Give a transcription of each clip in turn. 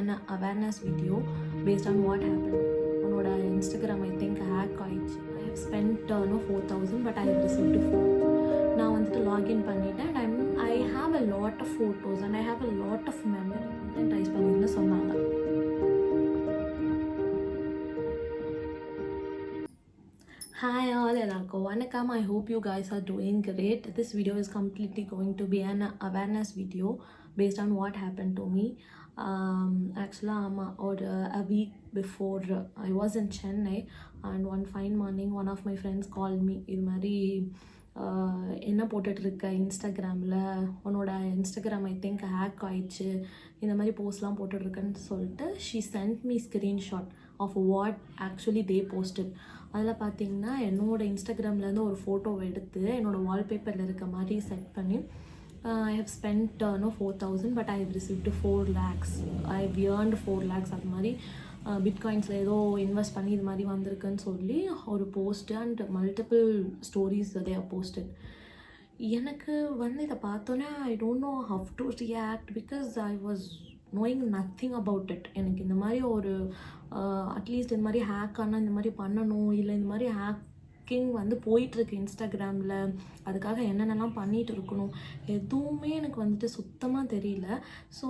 an awareness video based on what happened. உன்னோட Instagram I think hack ஆயிடுச்சு. I have spent 4,000 but I have received 4. நான் வந்துட்டு login பண்ணிட்டேன் and I have a lot of photos and I have a lot of memory rice பண்ணின்னு சொன்னாங்க. Hi all, எல்லாருக்கும் வணக்கம். I hope you guys are doing great. This video is completely going to be an awareness video based on what happened to me. Actually a week before I was in Chennai and one fine morning one of my friends called me. இது மாதிரி என்ன போட்டுட்ருக்க இன்ஸ்டாகிராமில் உன்னோட Instagram I think hack ஆயிடுச்சு, இந்த மாதிரி போஸ்ட்லாம் போட்டுட்ருக்கேன்னு சொல்லிட்டு she sent me screenshot of what actually they posted. அதில் பார்த்தீங்கன்னா என்னோடய இன்ஸ்டாகிராம்லேருந்து ஒரு ஃபோட்டோவை எடுத்து என்னோடய வால்பேப்பரில் இருக்க மாதிரி செட் பண்ணி I have spent 4,000 but I have received 4 lakhs. I have earned 4 lakhs. அது மாதிரி பிட்காயின்ஸில் ஏதோ இன்வெஸ்ட் பண்ணி இது மாதிரி வந்திருக்குன்னு சொல்லி ஒரு post and multiple stories they have posted. எனக்கு வந்து இதை பார்த்தோன்னே I don't know how to react because I was knowing nothing about it. எனக்கு இந்த மாதிரி ஒரு அட்லீஸ்ட் இந்த மாதிரி ஹேக் ஆனால் இந்த மாதிரி பண்ணணும், இல்லை இந்த மாதிரி ஹேக்கிங் வந்து போயிட்டுருக்கு இன்ஸ்டாகிராமில், அதுக்காக என்னென்னலாம் பண்ணிகிட்டு இருக்கணும், எதுவுமே எனக்கு வந்துட்டு சுத்தமாக தெரியல. So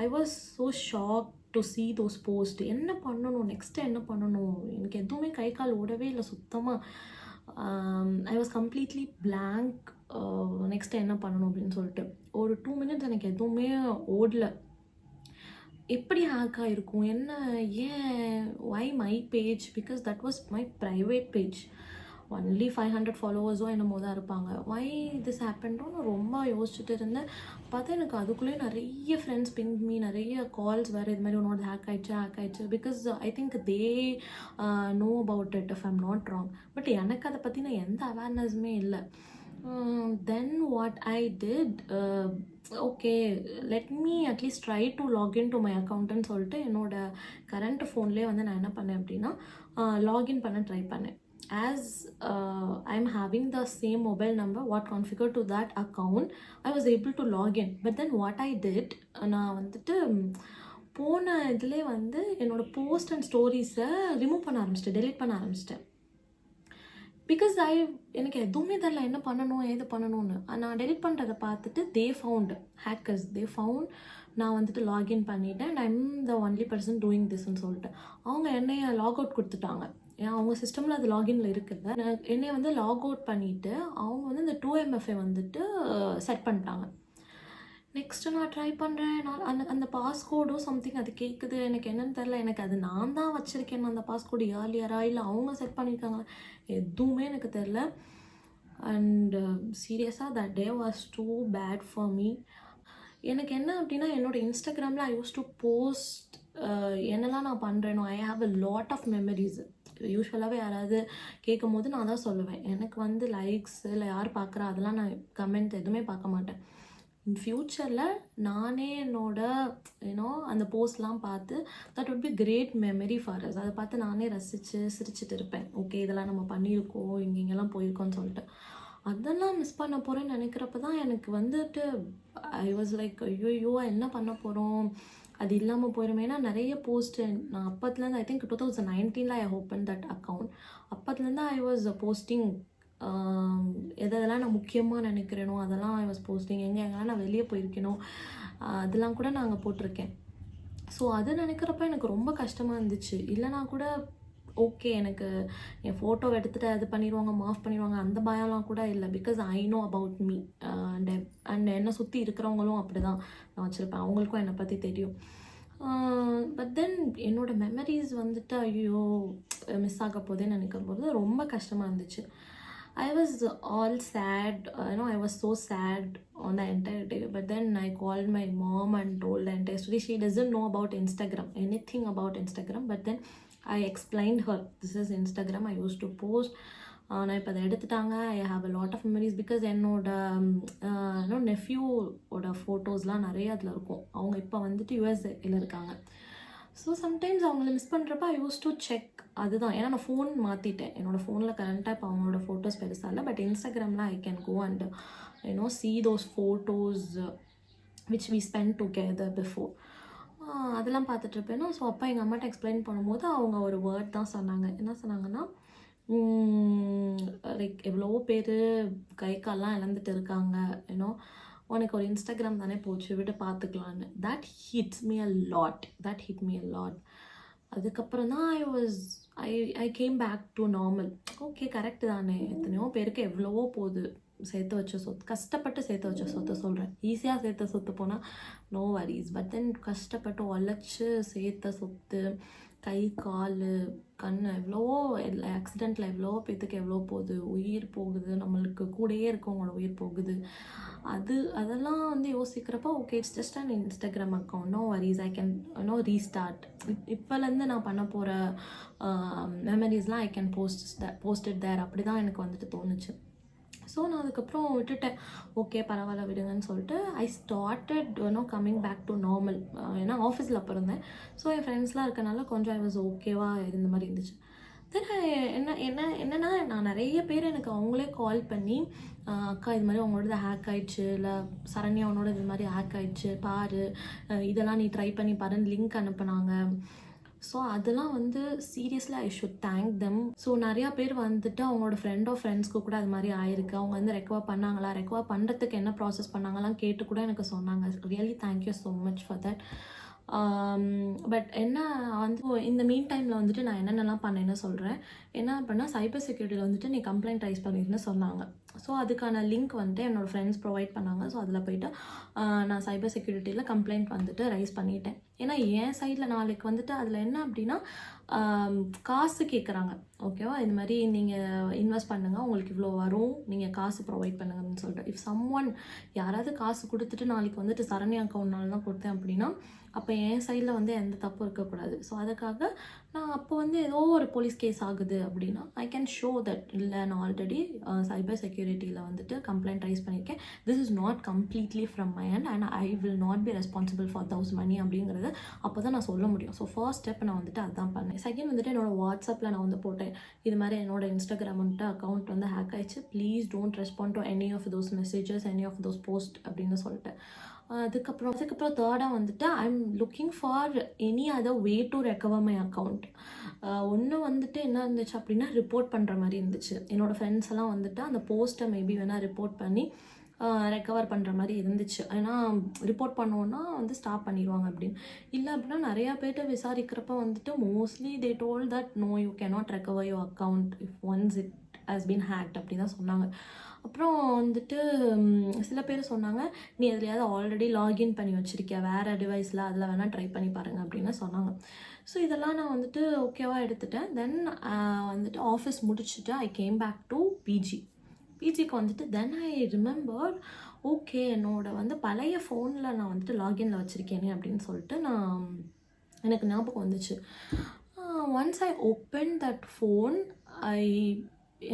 I was so shock to see those post. என்ன பண்ணணும், நெக்ஸ்ட்டு என்ன பண்ணணும், எனக்கு எதுவுமே கை கால் ஓடவே இல்லை சுத்தமாக. I was completely blank. Next என்ன பண்ணணும் அப்படின்னு சொல்லிட்டு ஒரு 2 minutes எனக்கு எதுவுமே ஓடல. எப்படி ஹேக் ஆகிருக்கும், என்ன, ஏன், why my page, because that was my private page. Only 500 ஃபாலோவர்ஸோ என்னமோ தான் இருப்பாங்க. ஒய் திஸ் ஹேப்பன்டோன்னு ரொம்ப யோசிச்சுட்டு இருந்தேன். பார்த்தா எனக்கு அதுக்குள்ளேயே நிறைய ஃப்ரெண்ட்ஸ் பிங் மீ, நிறைய கால்ஸ் வேறு இது மாதிரி உன்னோட ஹேக் ஆயிடுச்சு because I think they know about it if I'm not wrong. But எனக்கு அதை பற்றின எந்த அவேர்னஸுமே இல்லை. Then what I did, okay, let me at least try to log into my account ன்னு சொல்லிட்டு என்னோட கரண்ட் ஃபோன்லேயே வந்து நான் என்ன பண்ணேன் அப்படின்னா லாகின் பண்ண ட்ரை பண்ணேன். As I'm having the same mobile number what configured to that account, I was able to log in. But then what I did, நான் வந்துட்டு போன இதிலே வந்து என்னோட போஸ்ட் அண்ட் ஸ்டோரிஸை ரிமூவ் பண்ண ஆரம்பிச்சிட்டேன், டெலிட் பண்ண ஆரம்பிச்சிட்டேன். பிகாஸ் எனக்கு எதுவுமே தெரியல என்ன பண்ணணும் ஏது பண்ணணும்னு. நான் டெலிட் பண்ணுறதை பார்த்துட்டு ஹேக்கர்ஸ் தே ஃபவுண்ட் நான் வந்துட்டு லாகின் பண்ணிவிட்டேன் and I'm the only person doing திஸ்ன்னு சொல்லிட்டு அவங்க என்னைய லாக் அவுட் கொடுத்துட்டாங்க. ஏன் அவங்க சிஸ்டமில் அது லாகின்ல இருக்குது. என்னைய வந்து லாக் அவுட் பண்ணிவிட்டு அவங்க வந்து இந்த 2MFA வந்துட்டு செட் பண்ணிட்டாங்க. நெக்ஸ்ட்டு நான் ட்ரை பண்ணுறேன். நான் அந்த பாஸ்கோடோ சம்திங் அது கேட்குது, எனக்கு என்னென்னு தெரில. எனக்கு அது நான் தான் வச்சுருக்கேன் அந்த பாஸ்கோடு, ஏர்லியரா இல்லை அவங்க செட் பண்ணியிருக்காங்க, எதுவுமே எனக்கு தெரில. அண்ட் சீரியஸாக that day was too bad for me. எனக்கு என்ன அப்படின்னா என்னோடய இன்ஸ்டாகிராமில் ஐ யூஸ் டு போஸ்ட் என்னெல்லாம் நான் பண்ணுறேனோ. I have a lot of memories. யூஸ்வலாகவே யாராவது கேட்கும் போது நான் தான் சொல்லுவேன், எனக்கு வந்து லைக்ஸ் இல்லை யார் பார்க்குறா அதெல்லாம் நான் கமெண்ட் எதுவுமே பார்க்க மாட்டேன். இன் ஃப்யூச்சரில் நானே என்னோட அந்த போஸ்ட்லாம் பார்த்து that would be great memory for us. அதை பார்த்து நானே சிரிச்சிட்டு இருப்பேன். ஓகே இதெல்லாம் நம்ம பண்ணியிருக்கோம், இங்கெல்லாம் போயிருக்கோன்னு சொல்லிட்டு. அதெல்லாம் மிஸ் பண்ண போகிறேன்னு நினைக்கிறப்ப தான் எனக்கு வந்துட்டு ஐ வாஸ் லைக் ஐயோ என்ன பண்ண போகிறோம், அது இல்லாமல் போயிடும். ஏன்னா நிறைய போஸ்ட்டு நான் அப்பத்துலேருந்து I think 2019 I open that account. அப்பத்துலேருந்து ஐ வாஸ் போஸ்டிங் எதெல்லாம் நான் முக்கியமாக நினைக்கிறேனோ அதெல்லாம் ஐ வாஸ் போஸ்டிங். எங்கெல்லாம் நான் வெளியே போயிருக்கேனோ அதெல்லாம் கூட நாங்கள் போட்டிருக்கேன். ஸோ அது நினைக்கிறப்ப எனக்கு ரொம்ப கஷ்டமாக இருந்துச்சு. இல்லைனா கூட ஓகே எனக்கு என் ஃபோட்டோ எடுத்துகிட்டு அது பண்ணிடுவாங்க, மாஃப் பண்ணிடுவாங்க, அந்த பயம்லாம் கூட இல்லை. Because I know about me and என்னை சுற்றி இருக்கிறவங்களும் அப்படி தான் நான் வச்சுருப்பேன், அவங்களுக்கும் என்னை பற்றி தெரியும். பட் தென் என்னோடய மெமரிஸ் வந்துட்டு ஐயோ மிஸ் ஆக போதேன்னு நினைக்கும் போது ரொம்ப கஷ்டமாக இருந்துச்சு. I was all sad, I was so sad on the entire day. But then I called my mom and told the entire story. She doesn't know about Instagram, anything about Instagram. But then I explained her, this is Instagram, I used to post. நான் இப்போ அதை எடுத்துட்டாங்க. I have a lot of memories because என்னோட நெஃப்யூவோட ஃபோட்டோஸ்லாம் நிறைய அதில் இருக்கும். அவங்க இப்போ வந்துட்டு யூஎஸ்ஏல இருக்காங்க. ஸோ சம்டைம்ஸ் அவங்கள மிஸ் பண்ணுறப்ப ஐ யூஸ் டு செக். அதுதான், ஏன்னா நான் ஃபோன் மாற்றிட்டேன். என்னோடய ஃபோனில் கரண்ட்டாக இப்போ அவங்களோட ஃபோட்டோஸ் பெருசாக இல்லை. பட் இன்ஸ்டாகிராமில் I can go and see those photos which we spent together before. அதெல்லாம் பார்த்துட்ருப்பேன்னா, ஸோ அப்போ எங்கள் அம்மாட்ட எக்ஸ்பிளைன் பண்ணும்போது அவங்க ஒரு வேர்ட் தான் சொன்னாங்க. என்ன சொன்னாங்கன்னா, லைக் எவ்வளவோ பேர் கை கால்லாம் இழந்துட்டு இருக்காங்க, யூனோ உனக்கு ஒரு இன்ஸ்டாகிராம் தானே போச்சு, விட்டு பார்த்துக்கலான்னு. That hits me a lot, that hit me a lot. அதுக்கப்புறம் தான் I came back to normal. Okay, correct தானே, எத்தனையோ பேருக்கு எவ்வளவோ போகுது, சேர்த்து வச்ச சொத்து, கஷ்டப்பட்டு சேர்த்து வச்ச சொத்தை சொல்கிறேன். ஈஸியாக சேர்த்த சொத்து போனால் நோ வரிஸ், பட் தென் கஷ்டப்பட்டு உழைச்சி சேர்த்த சொத்து, கை கால் கண், எவ்வளவோ ஆக்சிடெண்ட்டில் எவ்வளவோ பேத்துக்கு எவ்வளோ போகுது, உயிர் போகுது, நம்மளுக்கு கூடயே இருக்கவங்களோட உயிர் போகுது. அதெல்லாம் வந்து யோசிக்கிறப்போ okay, it's just an Instagram account, no worries, I can no restart. இப்போலேருந்து நான் பண்ண போகிற மெமரிஸ்லாம் I can post it there, அப்படி தான் எனக்கு வந்துட்டு தோணுச்சு. ஸோ நான் அதுக்கப்புறம் விட்டுட்டேன். ஓகே, பரவாயில்ல விடுங்கன்னு சொல்லிட்டு I started coming back to normal. ஏன்னா ஆஃபீஸில் அப்போ இருந்தேன். ஸோ என் ஃப்ரெண்ட்ஸ்லாம் இருக்கனால கொஞ்சம் ஐ வாஸ் ஓகேவாக இருந்த மாதிரி இருந்துச்சு. தென் என்னென்னா நான் நிறைய பேர் எனக்கு அவங்களே கால் பண்ணி, அக்கா இது மாதிரி அவங்களோட ஹேக் ஆயிடுச்சு, இல்லை சரண்யா அவனோட இது மாதிரி ஹேக் ஆயிடுச்சு பாரு, இதெல்லாம் நீ ட்ரை பண்ணி பாருன்னு லிங்க் அனுப்புனாங்க. ஸோ அதெல்லாம் வந்து seriously I should thank them. So நிறையா பேர் வந்துட்டு அவங்களோட ஃப்ரெண்ட்ஸ்க்கு கூட அது மாதிரி ஆயிருக்கு. அவங்க வந்து ரெக்கவர் பண்ணாங்களா, ரெக்கவர் பண்ணுறதுக்கு என்ன ப்ராசஸ் பண்ணாங்களாம் கேட்டு கூட எனக்கு சொன்னாங்க. Really thank you so much for that. But என்ன வந்து இந்த மீன் டைமில் வந்துட்டு நான் என்னென்னலாம் பண்ணேன்னு சொல்கிறேன். என்ன அப்படின்னா, சைபர் செக்யூரிட்டியில் வந்துட்டு நீ கம்ப்ளைண்ட் ரைஸ் பண்ணிருன்னு சொன்னாங்க. ஸோ அதுக்கான லிங்க் வந்துட்டு என்னோடய ஃப்ரெண்ட்ஸ் ப்ரொவைட் பண்ணாங்க. ஸோ அதில் போய்ட்டு நான் சைபர் செக்யூரிட்டியில் கம்ப்ளைண்ட் வந்துட்டு ரைஸ் பண்ணிட்டேன். ஏன்னா என் சைடில் நாளைக்கு வந்துட்டு அதில் என்ன அப்படின்னா, காசு கேட்குறாங்க. ஓகேவா, இது மாதிரி நீங்கள் இன்வெஸ்ட் பண்ணுங்கள், உங்களுக்கு இவ்வளோ வரும், நீங்கள் காசு ப்ரொவைட் பண்ணுங்க அப்படின்னு சொல்லிட்டு. இஃப் சம்ஒன் யாராவது காசு கொடுத்துட்டு நாளைக்கு வந்துட்டு சரண்யா அக்கௌண்ட்னால தான் கொடுத்தேன் அப்படின்னா, அப்போ என் சைடில் வந்து எந்த தப்பும் இருக்கக்கூடாது. ஸோ அதுக்காக நான் அப்போ வந்து ஏதோ ஒரு போலீஸ் கேஸ் ஆகுது அப்படின்னா ஐ கேன் ஷோ தட் இல்லை, நான் ஆல்ரெடி சைபர் செக்யூரிட்டியில் வந்துட்டு கம்ப்ளைண்ட் ரைஸ் பண்ணியிருக்கேன், this is not completely from my hand and I will not be responsible for those money அப்படிங்கிறது அப்போ தான் நான் சொல்ல முடியும். ஸோ ஃபர்ஸ்ட் ஸ்டெப் நான் வந்துட்டு அதுதான் பண்ணேன். செகண்ட் வந்துட்டு என்னோடய வாட்ஸ்அப்பில் நான் வந்து போட்டேன், இது மாதிரி என்னோட இன்ஸ்டாகிராம் வந்துட்டு அக்கௌண்ட் வந்து ஹேக் ஆயிடுச்சு, please don't respond to any of those messages, any of those post அப்படின்னு சொல்லிட்டு. அதுக்கப்புறம் தேர்டாக வந்துட்டு I am looking for any other way to recover my account. ஒன்று வந்துட்டு என்ன இருந்துச்சு அப்படின்னா, ரிப்போர்ட் பண்ணுற மாதிரி இருந்துச்சு. என்னோடய ஃப்ரெண்ட்ஸ் எல்லாம் வந்துட்டு அந்த போஸ்ட்டை மேபி வேணால் ரிப்போர்ட் பண்ணி ரெக்கவர் பண்ணுற மாதிரி இருந்துச்சு. ஏன்னா ரிப்போர்ட் பண்ணோன்னா வந்து ஸ்டாப் பண்ணிடுவாங்க அப்படின்னு. இல்லை அப்படின்னா நிறையா பேர்கிட்ட விசாரிக்கிறப்ப வந்துட்டு mostly they told that no, you cannot recover your account if once it has been hacked அப்படி தான் சொன்னாங்க. அப்புறம் வந்துட்டு சில பேர் சொன்னாங்க, நீ எதுலையாவது ஆல்ரெடி லாகின் பண்ணி வச்சுருக்கியா வேறு டிவைஸில், அதில் வேணால் ட்ரை பண்ணி பாருங்கள் அப்படின்னு சொன்னாங்க. ஸோ இதெல்லாம் நான் வந்துட்டு ஓகேவாக எடுத்துட்டேன். தென் வந்துட்டு ஆஃபீஸ் முடிச்சுட்டு ஐ கேம் பேக் டு பிஜிக்கு வந்துட்டு தென் ஐ ரிமெம்பர், ஓகே என்னோட வந்து பழைய ஃபோனில் நான் வந்துட்டு லாகின்ல வச்சுருக்கேனே அப்படின்னு சொல்லிட்டு எனக்கு ஞாபகம் வந்துச்சு. Once I open that phone,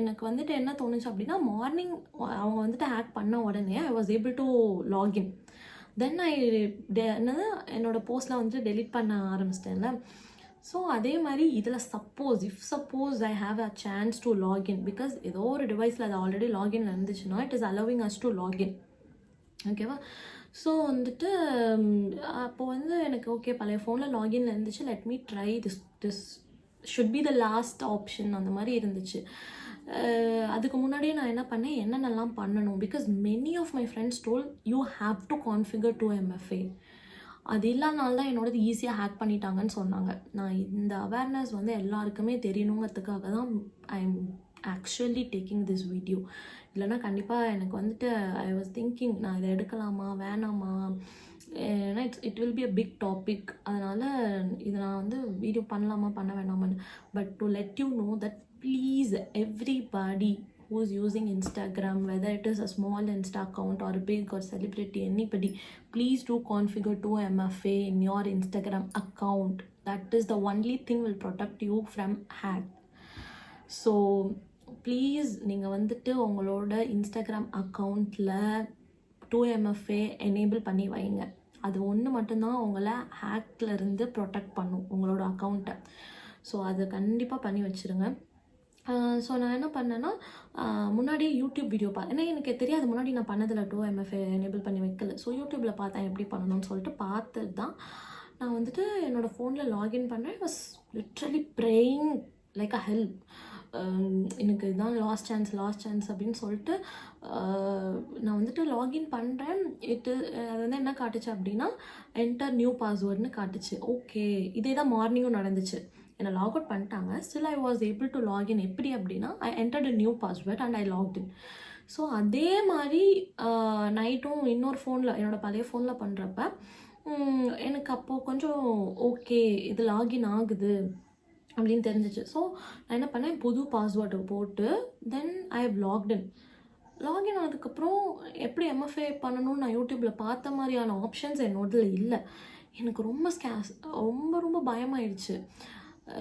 எனக்கு வந்துட்டு என்ன தோணுச்சு அப்படின்னா, மார்னிங் அவங்க வந்துட்டு ஹேக் பண்ண உடனே I was able to login. Then என்னது என்னோடய போஸ்ட்டில் வந்துட்டு டெலிட் பண்ண ஆரம்பிச்சிட்டேன்ல. ஸோ அதே மாதிரி இதில் suppose I have a chance to login, because ஏதோ ஒரு டிவைஸில் அது ஆல்ரெடி லாகின் இருந்துச்சுன்னா it is allowing us to login. ஓகேவா, ஸோ வந்துட்டு அப்போ வந்து எனக்கு ஓகே பழைய ஃபோனில் லாகின்ல இருந்துச்சு, let me try this should be the last option அந்த மாதிரி இருந்துச்சு. அதுக்கு முன்னாடியே நான் என்ன பண்ணேன், என்னென்னலாம் பண்ணணும், because many of my friends told you have to configure 2MFA. அது இல்லாதனால தான் என்னோடது ஈஸியாக ஹேக் பண்ணிட்டாங்கன்னு சொன்னாங்க. நான் இந்த அவேர்னஸ் வந்து எல்லாருக்குமே தெரியணுங்கிறதுக்காக தான் I am actually taking this video. இல்லைனா கண்டிப்பாக எனக்கு வந்துட்டு ஐ வாஸ் திங்கிங், நான் இதை எடுக்கலாமா வேணாமா, ஏன்னா it will be a big topic. அதனால் இதை நான் வந்து வீடியோ பண்ணலாமா பண்ண வேணாமான்னு. But to let you know that please everybody who is using Instagram, whether it is a small Insta account or a big or celebrity, anybody, please do configure 2MFA in your Instagram account. That is the only thing will protect you from hack. So please நீங்கள் வந்துட்டு உங்களோட Instagram அக்கௌண்ட்டில் 2MFA enable பண்ணி வைங்க. அது ஒன்று மட்டும்தான் உங்களை ஹேக்லேருந்து ப்ரொடெக்ட் பண்ணும் உங்களோட அக்கௌண்ட்டை. ஸோ அது கண்டிப்பாக பண்ணி வச்சுருங்க. ஸோ நான் என்ன பண்ணேன்னா, முன்னாடியே யூடியூப் வீடியோ ஏன்னா எனக்கு தெரியாது, முன்னாடி நான் பண்ணதில் 2MFA எனேபிள் பண்ணி வைக்கல. ஸோ யூடியூப்பில் பார்த்தேன் எப்படி பண்ணணும்னு சொல்லிட்டு பார்த்துட்டு தான் நான் வந்துட்டு என்னோடய ஃபோனில் லாகின் பண்ணேன். Was literally praying like a help. எனக்கு இதுதான் லாஸ்ட் சான்ஸ் அப்படின்னு சொல்லிட்டு நான் வந்துட்டு லாகின் பண்ணுறேன். அது வந்து என்ன காட்டுச்சு அப்படின்னா, என்டர் நியூ பாஸ்வேர்டுன்னு காட்டுச்சு. ஓகே, இதே தான் மார்னிங்கும் நடந்துச்சு. என்னை லாக் அவுட் பண்ணிட்டாங்க. Still I was able to login. எப்படி அப்படின்னா, ஐ entered a new password and I login. So அதே மாதிரி நைட்டும் இன்னொரு ஃபோனில், என்னோடய பழைய ஃபோனில் பண்ணுறப்ப எனக்கு அப்போது கொஞ்சம் ஓகே, இது லாகின் ஆகுது அப்படின்னு தெரிஞ்சிச்சு. ஸோ நான் என்ன பண்ணேன், புது பாஸ்வேர்டு போட்டு தென் ஐ ஹவ் லாக்இன். லாகின் ஆனதுக்கப்புறம் எப்படி எம்எஃப்ஏ பண்ணணும்னு நான் யூடியூப்பில் பார்த்த மாதிரியான ஆப்ஷன்ஸ் என்னோடதில் இல்லை. எனக்கு ரொம்ப பயமாயிடுச்சு.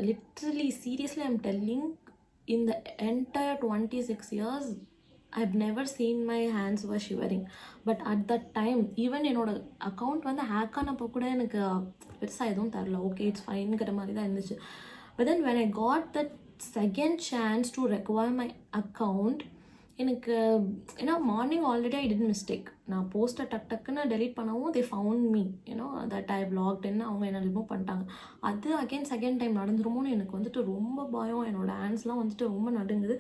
Literally seriously I'm telling, in the entire 26 years I've never seen my hands were shivering. But at that time, even என்னோட அக்கௌண்ட் வந்து ஹேக் ஆனப்போ கூட எனக்கு பெருசாக எதுவும் தரல. ஓகே, இட்ஸ் ஃபைன்கிற மாதிரி தான் இருந்துச்சு. But then when I got that second chance to recover my account, எனக்கு ஏன்னா morning already I did mistake. நான் போஸ்ட்டை டக்குன்னு டெலீட் பண்ணவும் they found me that I லாக்டுன்னு அவங்க என்ன ரிமூவ் பண்ணிட்டாங்க. அது அகெயின் செகண்ட் டைம் நடந்துருமோன்னு எனக்கு வந்துட்டு ரொம்ப பயம். என்னோடய ஹேண்ட்ஸ்லாம் வந்துட்டு ரொம்ப நடுங்குது.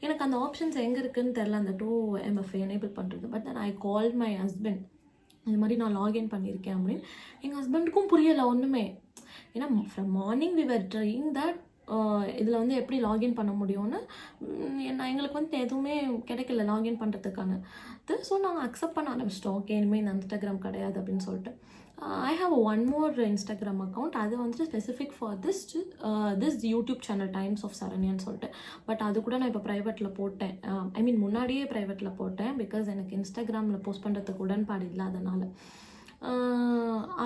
எனக்கு அந்த ஆப்ஷன்ஸ் எங்கே இருக்குதுன்னு தெரில, அந்த 2MFA எனேபிள் பண்ணுறது. But then I call my husband, இது மாதிரி நான் லாகின் பண்ணியிருக்கேன் அப்படின்னு. எங்கள் ஹஸ்பண்டுக்கும் புரியலை ஒன்றுமே. ஏன்னா from morning we were trying that இதில் வந்து எப்படி லாகின் பண்ண முடியும்னு எங்களுக்கு வந்து எதுவுமே கிடைக்கல லாகின் பண்ணுறதுக்கான இது. ஸோ நாங்கள் அக்செப்ட் பண்ண ஆரம்பிச்சிட்டோம். ஓகே, இனிமேல் இந்த இன்ஸ்டாகிராம் கிடையாது அப்படின்னு சொல்லிட்டு. I have one more Instagram account. அது வந்துட்டு specific for this YouTube channel Times of சரண்யான்னு சொல்லிட்டு. பட் அது கூட நான் இப்போ ப்ரைவேட்டில் போட்டேன். ஐ மீன் முன்னாடியே ப்ரைவேட்டில் போட்டேன். பிகாஸ் எனக்கு இன்ஸ்டாகிராமில் போஸ்ட் பண்ணுறதுக்கு உடன்பாடு இல்லை. அதனால்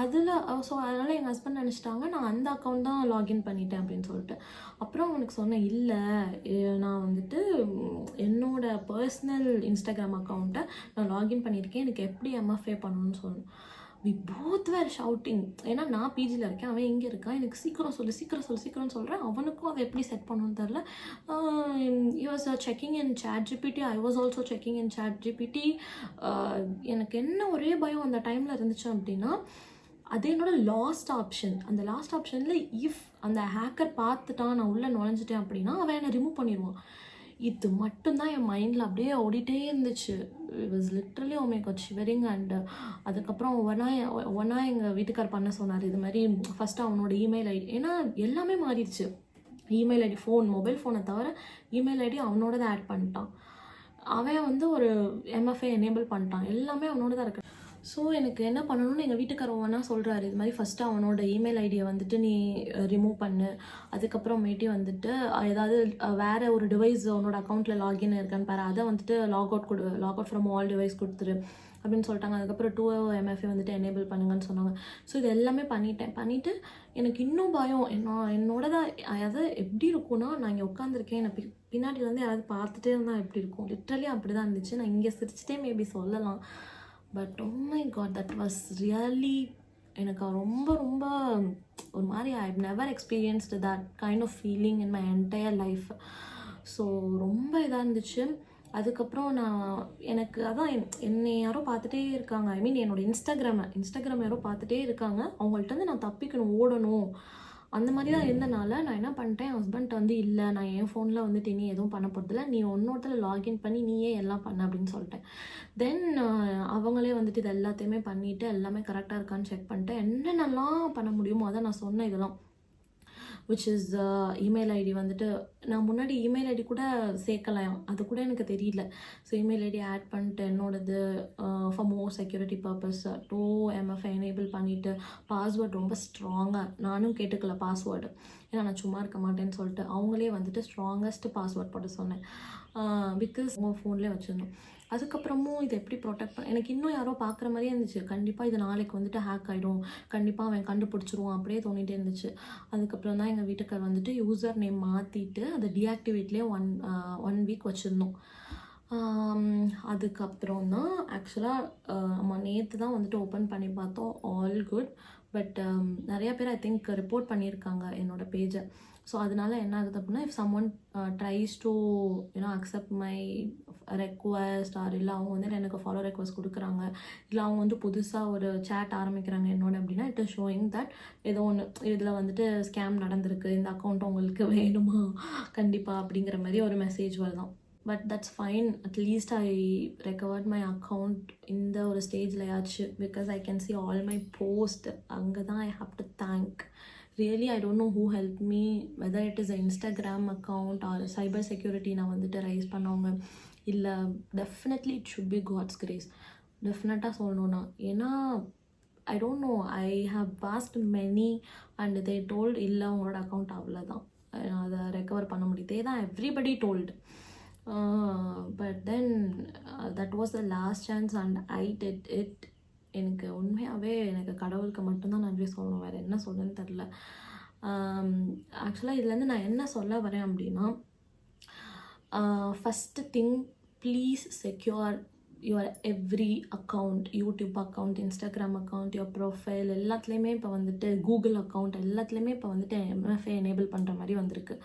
அதில் ஸோ அதனால் எங்கள் ஹஸ்பண்ட் நினச்சிட்டாங்க நான் அந்த அக்கௌண்ட் தான் லாகின் பண்ணிட்டேன் அப்படின்னு சொல்லிட்டு. அப்புறம் அவனுக்கு சொன்னேன், இல்லை நான் வந்துட்டு என்னோடய பர்சனல் இன்ஸ்டாகிராம் அக்கௌண்ட்டை நான் லாகின் பண்ணியிருக்கேன், எனக்கு எப்படி எம்எஃப்ஏ பண்ணணும்னு சொல்லணும். We both were shouting. ஏன்னா நான் பிஜியில் இருக்கேன், அவன் எங்கே இருக்கான், எனக்கு சீக்கிரம் சொல்கிறேன். அவனுக்கும் அதை எப்படி செட் பண்ணணும்னு தெரில. he was checking in ChatGPT. I was also checking in ChatGPT. எனக்கு என்ன ஒரே பயம் அந்த டைமில் இருந்துச்சு அப்படின்னா, அது என்னோட லாஸ்ட் ஆப்ஷன். அந்த லாஸ்ட் ஆப்ஷனில் இஃப் அந்த ஹேக்கர் பார்த்துட்டான், நான் உள்ளே நுழைஞ்சிட்டேன் அப்படின்னா அவன் என்னை ரிமூவ் பண்ணிடுவான். இது மட்டும்தான் என் மைண்டில் அப்படியே ஓடிட்டே இருந்துச்சு. It was literally oh my God shivering. And அதுக்கப்புறம் ஒவ்வொன்றா எங்கள் வீட்டுக்கார் பண்ண சொன்னார். இது மாதிரி ஃபஸ்ட்டு அவனோட இமெயில் ஐடி, ஏன்னா எல்லாமே மாறிடுச்சு. இமெயில் ஐடி, மொபைல் ஃபோனை தவிர இமெயில் ஐடி அவனோட தான் ஆட் பண்ணிட்டான். அவன் வந்து ஒரு எம்எஃப்ஏ எனேபிள் பண்ணிட்டான். எல்லாமே அவனோட தான் இருக்கு. ஸோ எனக்கு என்ன பண்ணணும்னு எங்கள் வீட்டுக்கார ஒவ்வொன்றா சொல்கிறாரு. இது மாதிரி ஃபஸ்ட்டு அவனோட இமெயில் ஐடியை வந்துட்டு நீ ரிமூவ் பண்ணு, அதுக்கப்புறமேட்டி வந்துட்டு ஏதாவது வேறு ஒரு டிவைஸ் அவனோட அக்கௌண்ட்டில் லாகின் இருக்கான்னு பாரு, அதை வந்துட்டு log out from all device கொடுத்துரு அப்படின்னு சொல்லிட்டாங்க. அதுக்கப்புறம் 2MFA வந்துட்டு எனேபிள் பண்ணுங்கன்னு சொன்னாங்க. ஸோ இது எல்லாமே பண்ணிவிட்டு எனக்கு இன்னும் பயம். என்னோடதான் அதாவது எப்படி இருக்கும்னா, நான் இங்கே உட்காந்துருக்கேன், என்னை பின்னாடியிலேருந்து யாராவது பார்த்துட்டே இருந்தால் எப்படி இருக்கும். லிட்ரலி அப்படி தான் இருந்துச்சு. நான் இங்கே சிரிச்சிட்டே மேபி சொல்லலாம். But oh my God, that was really எனக்கு ரொம்ப ஒரு மாதிரி I have never experienced that kind of feeling in my entire life. So ரொம்ப இதாக இருந்துச்சு. அதுக்கப்புறம் எனக்கு அதான் என்னை யாரோ பார்த்துட்டே இருக்காங்க. ஐ மீன் என்னோடய இன்ஸ்டாகிராம் யாரோ பார்த்துட்டே இருக்காங்க. அவங்கள்ட்ட நான் தப்பிக்கணும், ஓடணும், அந்த மாதிரி தான் இருந்தனால நான் என்ன பண்ணிட்டேன், என் ஹஸ்பண்ட்ட வந்து இல்லை நான் என் ஃபோனில் வந்துட்டு நீ எதுவும் பண்ண போகிறதில்ல, நீ ஒன்னொருத்தில் லாகின் பண்ணி நீயே எல்லாம் பண்ண அப்படின்னு சொல்லிட்டேன். தென் அவங்களே வந்துட்டு இது எல்லாத்தையுமே பண்ணிவிட்டு எல்லாமே கரெக்டாக இருக்கான்னு செக் பண்ணிட்டு என்னென்னலாம் பண்ண முடியுமோ அதை நான் சொன்னேன். இதெல்லாம் விச் இஸ் இமெயில் ஐடி வந்துட்டு நான் முன்னாடி இமெயில் ஐடி கூட சேர்க்கலாம், அது கூட எனக்கு தெரியல. ஸோ இமெயில் ஐடி ஆட் பண்ணிட்டு என்னோடது for more security purpose 2MFA enable பண்ணிவிட்டு பாஸ்வேர்டு ரொம்ப ஸ்ட்ராங்காக நானும் கேட்டுக்கல பாஸ்வேர்டு, ஏன்னா நான் சும்மா இருக்க மாட்டேன்னு சொல்லிட்டு அவங்களே வந்துட்டு ஸ்ட்ராங்கஸ்ட் பாஸ்வேர்ட் போட்டு சொன்னேன். பிகாஸ் உங்கள் ஃபோன்லேயே வச்சுருந்தோம். அதுக்கப்புறமும் இதை எப்படி ப்ரொடெக்ட் பண்ண எனக்கு இன்னும் யாரோ பார்க்குற மாதிரியே இருந்துச்சு. கண்டிப்பாக இது நாளைக்கு வந்துட்டு ஹேக் ஆகிடும், கண்டிப்பாக அவன் கண்டுபிடிச்சிருவான் அப்படியே தோணிகிட்டே இருந்துச்சு. அதுக்கப்புறம் தான் எங்கள் வீட்டுக்கார் வந்துட்டு யூசர் நேம் மாற்றிட்டு அதை டீஆக்டிவேட்லேயே ஒன் வீக் வச்சுருந்தோம். அதுக்கப்புறம் தான் ஆக்சுவலாக நம்ம நேற்று தான் வந்துட்டு ஓப்பன் பண்ணி பார்த்தோம். All good. பட் நிறையா பேர் ஐ திங்க் ரிப்போர்ட் பண்ணியிருக்காங்க என்னோடய பேஜை. ஸோ அதனால என்ன ஆகுது அப்படின்னா, if someone tries to accept my request or இல்லை அவங்க வந்துட்டு எனக்கு ஃபாலோ ரெக்வஸ்ட் கொடுக்குறாங்க, இல்லை அவங்க வந்து புதுசாக ஒரு சேட் ஆரம்பிக்கிறாங்க என்னோட அப்படின்னா, இட் இஸ் ஷோயிங் தட் ஏதோ ஒன்று இதில் வந்துட்டு ஸ்கேம் நடந்திருக்கு, இந்த அக்கௌண்ட் உங்களுக்கு வேணுமா கண்டிப்பாக அப்படிங்கிற மாதிரி ஒரு மெசேஜ் வருதான். But that's fine, at least I recovered my account இந்த ஒரு ஸ்டேஜ்லையாச்சு, because I can see all my post. அங்கே தான் I have to thank. Really I don't know who help me, whether it is Instagram account or cyber security நான் வந்துட்டு raise பண்ணவங்க, இல்லை definitely it should be God's grace. டெஃபினட்டாக சொல்லணும்னா, ஏன்னா I don't know, I have passed many and they told இல்லை உங்களோட account அவ்வளோதான், அதை ரெக்கவர் பண்ண முடியும். தே தான் everybody told. But then that was the last chance and I did it. எனக்கு உண்மையாகவே எனக்கு கடவுளுக்கு மட்டும்தான் நன்றி சொல்லணும், வேறு என்ன சொல்லுன்னு தெரில. ஆக்சுவலாக இதுலேருந்து நான் என்ன சொல்ல வரேன் அப்படின்னா, first thing, please secure your every account, YouTube account, Instagram account, your profile எல்லாத்துலேயுமே இப்போ வந்துட்டு கூகுள் அக்கௌண்ட் எல்லாத்துலேயுமே இப்போ வந்துட்டு MFA எனேபிள் பண்ணுற மாதிரி வந்திருக்கு.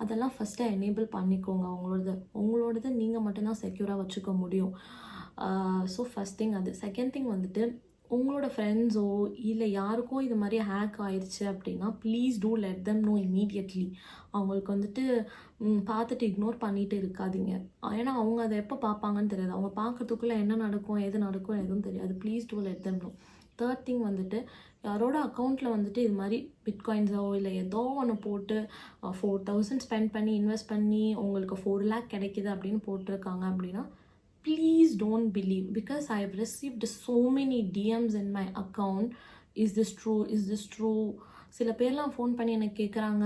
அதெல்லாம் ஃபஸ்ட்டு எனேபிள் பண்ணிக்கோங்க. உங்களோடது நீங்கள் மட்டும்தான் செக்யூராக வச்சுக்க முடியும். ஸோ ஃபஸ்ட் திங் அது. செகண்ட் திங் வந்துட்டு, உங்களோட ஃப்ரெண்ட்ஸோ இல்லை யாருக்கோ இது மாதிரி ஹேக் ஆயிடுச்சு அப்படின்னா, please do let them know immediately. அவங்களுக்கு வந்துட்டு பார்த்துட்டு இக்னோர் பண்ணிட்டு இருக்காதீங்க. ஏன்னா அவங்க அதை எப்போ பார்ப்பாங்கன்னு தெரியாது. அவங்க பார்க்கறதுக்குள்ளே என்ன நடக்கும் எது நடக்கும் எதுவும் தெரியாது. Please do let them know. Third thing வந்துட்டு, யாரோட அக்கௌண்ட்டில் வந்துட்டு இது மாதிரி பிட்காயின்ஸோ இல்லை ஏதோ ஒன்று போட்டு 4,000 ஸ்பெண்ட் பண்ணி இன்வெஸ்ட் பண்ணி உங்களுக்கு 4 lakh கிடைக்கிது அப்படின்னு போட்டிருக்காங்க அப்படின்னா, please don't believe, because I have received so many DMs in my account. Is this true? சில பேர்லாம் ஃபோன் பண்ணி எனக்கு கேட்குறாங்க,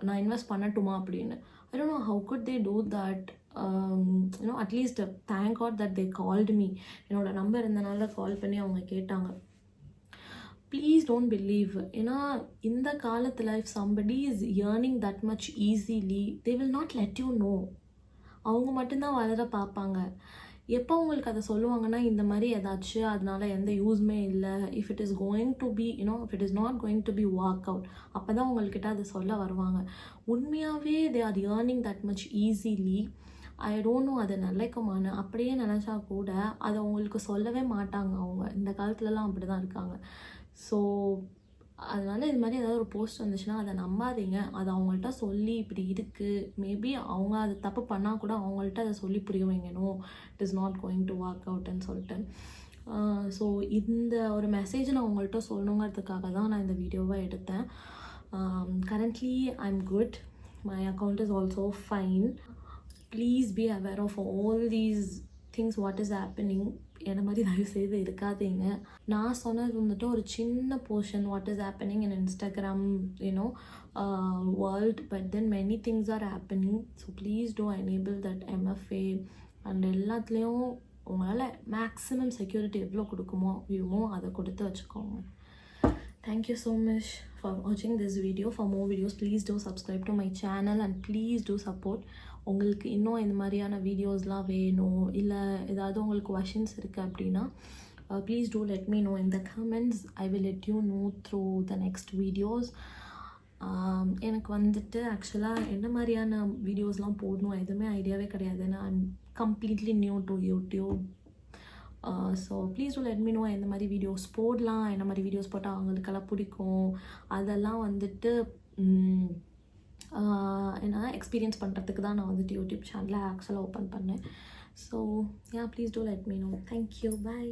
நான் இன்வெஸ்ட் பண்ணட்டுமா அப்படின்னு. I don't know how could they do that. At least thank God that they called me. என்னோட number இருந்தனால கால் பண்ணி அவங்க கேட்டாங்க. Please don't believe. ஏன்னா இந்த காலத்தில் if somebody is earning that much easily, they will not let you know. அவங்க மட்டும்தான் வளர பார்ப்பாங்க. எப்போ உங்களுக்கு அதை சொல்லுவாங்கன்னா, இந்த மாதிரி ஏதாச்சும் அதனால எந்த யூஸ்மே இல்லை, if it is going to be if it is not going to be work out, அப்போ தான் உங்கள்கிட்ட அதை சொல்ல வருவாங்க. உண்மையாகவே they are earning that much easily. I don't know அது நிலைக்குமான்னு. அப்படியே நினச்சா கூட அதை உங்களுக்கு சொல்லவே மாட்டாங்க அவங்க. இந்த காலத்துலலாம் அப்படி தான் இருக்காங்க. ஸோ அதனால் இது மாதிரி ஏதாவது ஒரு போஸ்ட் வந்துச்சுன்னா அதை நம்பாதீங்க. அதை அவங்கள்ட்ட சொல்லி இப்படி இருக்குது, மேபி அவங்க அது தப்பு பண்ணால் கூட அவங்கள்ட்ட அதை சொல்லி புரிய வைங்கணும், it is not going to work அவுட்னு சொல்லிட்டு. ஸோ இந்த ஒரு மெசேஜை நான் உங்கள்கிட்ட சொல்லணுங்கிறதுக்காக தான் நான் இந்த வீடியோவை எடுத்தேன். Currently I am good, my account is also fine. Please be aware of all these things what is happening. என்ன மாதிரி தயவு செய்து இருக்காதீங்க. நான் சொன்னது வந்துட்டு ஒரு சின்ன portion, what is happening in Instagram world, but then many things are happening. So please two enable that MFA and எல்லாத்துலேயும் உங்களால் மேக்ஸிமம் செக்யூரிட்டி எவ்வளோ கொடுக்குமோ அதை கொடுத்து வச்சுக்கோங்க. Thank you so much for watching this video. For more videos, please do subscribe to my channel and please do support. உங்களுக்கு இன்னும் இந்த மாதிரியான வீடியோஸ்லாம் வேணும், இல்லை ஏதாவது உங்களுக்கு கொஷின்ஸ் இருக்குது அப்படின்னா, please do let me know in the comments. I will let you know through the next videos. எனக்கு வந்துட்டு ஆக்சுவலாக என்ன மாதிரியான வீடியோஸ்லாம் போடணும் எதுவுமே ஐடியாவே கிடையாது. நான் completely new to YouTube. So please do let me know எந்த மாதிரி வீடியோஸ் போடலாம், என்ன மாதிரி வீடியோஸ் போட்டால் அவங்களுக்கெல்லாம் பிடிக்கும், அதெல்லாம் வந்துட்டு என்ன எக்ஸ்பீரியன்ஸ் பண்ணுறதுக்கு தான் நான் வந்துட்டு யூடியூப் சேனலை ஆக்சுவலாக ஓப்பன் பண்ணேன். So please do let me know. Thank you, bye.